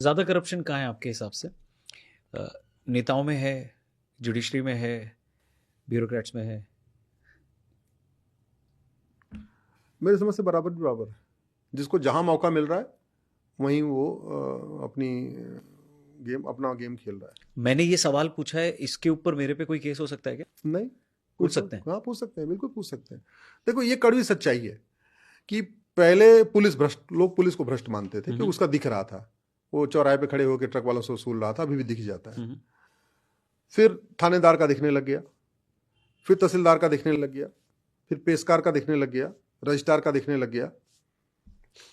ज़्यादा करप्शन कहाँ है आपके हिसाब से? नेताओं में है, जुडिशरी में है, ब्यूरोक्रेट्स में है? मेरे समझ से बराबर बराबर है। जिसको जहां मौका मिल रहा है वहीं वो अपना गेम खेल रहा है। मैंने ये सवाल पूछा है, इसके ऊपर मेरे पे कोई केस हो सकता है क्या? नहीं पूछ सकते हैं? हाँ, पूछ सकते हैं, बिल्कुल पूछ सकते हैं। देखो, ये कड़वी सच्चाई है कि पहले लोग पुलिस को भ्रष्ट मानते थे कि उसका दिख रहा था, वो चौराहे पे खड़े होकर ट्रक वालों से वसूल रहा था, अभी भी दिख जाता है। फिर थानेदार का दिखने लग गया, फिर तहसीलदार का दिखने लग गया, फिर पेशकार का दिखने लग गया, रजिस्ट्रार का दिखने लग गया,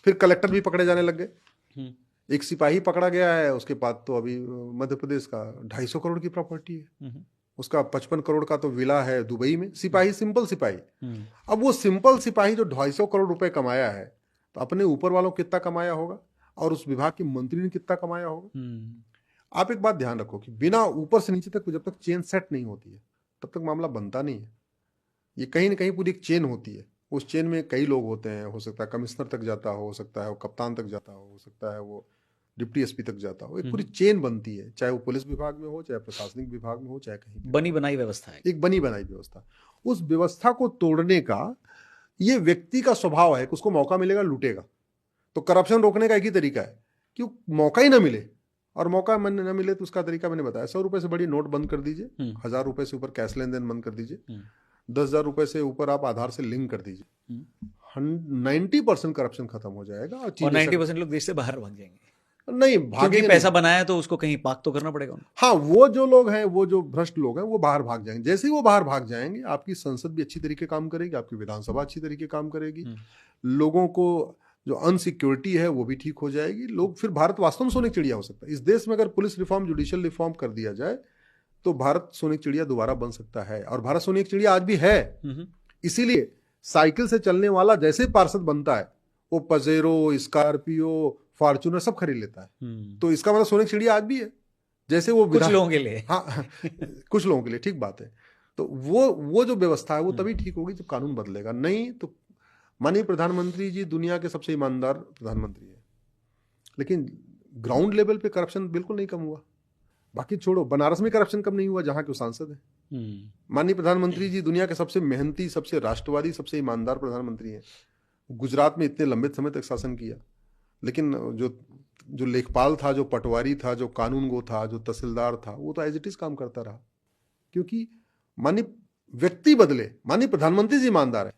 फिर कलेक्टर भी पकड़े जाने लग गए। एक सिपाही पकड़ा गया है, उसके बाद तो अभी मध्य प्रदेश का 250 करोड़ की प्रॉपर्टी है, उसका 55 करोड़ का तो विला है दुबई में। सिपाही, सिंपल सिपाही। अब वो सिंपल सिपाही जो 250 करोड़ रुपए कमाया है, तो अपने ऊपर वालों कितना कमाया होगा और उस विभाग के मंत्री ने कितना कमाया होगा। आप एक बात ध्यान रखो कि बिना ऊपर से नीचे तक जब तक चेन सेट नहीं होती है तब तक मामला बनता नहीं है। ये कहीं ना कहीं पूरी एक चेन होती है, उस चेन में कई लोग होते हैं, हो सकता है कमिश्नर तक जाता हो सकता है वो कप्तान तक जाता हो सकता है वो डिप्टी एसपी तक जाता हो। एक पूरी चेन बनती है, चाहे वो पुलिस विभाग में हो, चाहे प्रशासनिक विभाग में हो, चाहे कहीं बनी बनाई व्यवस्था है, एक बनी बनाई व्यवस्था। उस व्यवस्था को तोड़ने का ये व्यक्ति का स्वभाव है कि उसको मौका मिलेगा लूटेगा। तो करप्शन रोकने का एक ही तरीका है कि मौका ही ना मिले, और मौका न मिले तो उसका तरीका मैंने बताया। 100 रुपए से बड़ी नोट बंद कर दीजिए, 1000 रुपए से ऊपर कैश लेन देन बंद कर दीजिए, 10,000 रुपए से ऊपर आप आधार से लिंक कर दीजिए, 90% करप्शन खत्म हो जाएगा। और 90% लोग देश से बाहर भाग जाएंगे। नहीं भागेंगे, पैसा बनाया तो उसको कहीं पार्क तो करना पड़ेगा। हाँ, वो जो लोग हैं, वो जो भ्रष्ट लोग हैं, वो बाहर भाग जाएंगे। जैसे ही वो बाहर भाग जाएंगे, आपकी संसद भी अच्छी तरीके काम करेगी, आपकी विधानसभा अच्छी तरीके काम करेगी, लोगों को जो अनसिक्योरिटी है वो भी ठीक हो जाएगी। लोग फिर भारत वास्तव में सोने की चिड़िया हो सकता है। इस देश में अगर पुलिस रिफॉर्म, जुडिशियल रिफॉर्म कर दिया जाए तो भारत सोने की चिड़िया दोबारा बन सकता है। और भारत सोने की चिड़िया आज भी है। इसीलिए साइकिल से चलने वाला जैसे पार्षद बनता है, वो पजेरो, स्कॉर्पियो, फॉर्च्यूनर सब खरीद लेता है। तो इसका मतलब सोने की चिड़िया आज भी है। जैसे वो कुछ लोगों के लिए, हाँ कुछ लोगों के लिए, ठीक बात है। तो वो जो व्यवस्था है वो तभी ठीक होगी जब कानून बदलेगा। नहीं तो माननीय प्रधानमंत्री जी दुनिया के सबसे ईमानदार प्रधानमंत्री है, लेकिन ग्राउंड लेवल पे करप्शन बिल्कुल नहीं कम हुआ। बाकी छोड़ो, बनारस में करप्शन कम नहीं हुआ जहां के सांसद है। माननीय प्रधानमंत्री जी दुनिया के सबसे मेहनती, सबसे राष्ट्रवादी, सबसे ईमानदार प्रधानमंत्री हैं। गुजरात में इतने लंबे समय तक शासन किया, लेकिन जो लेखपाल था, जो पटवारी था, जो कानूनगो था, जो तहसीलदार था, वो तो एज इट इज काम करता रहा। क्योंकि माननीय व्यक्ति बदले, माननीय प्रधानमंत्री जी ईमानदार है,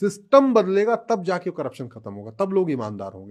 सिस्टम बदलेगा तब जाके करप्शन खत्म होगा, तब लोग ईमानदार होंगे।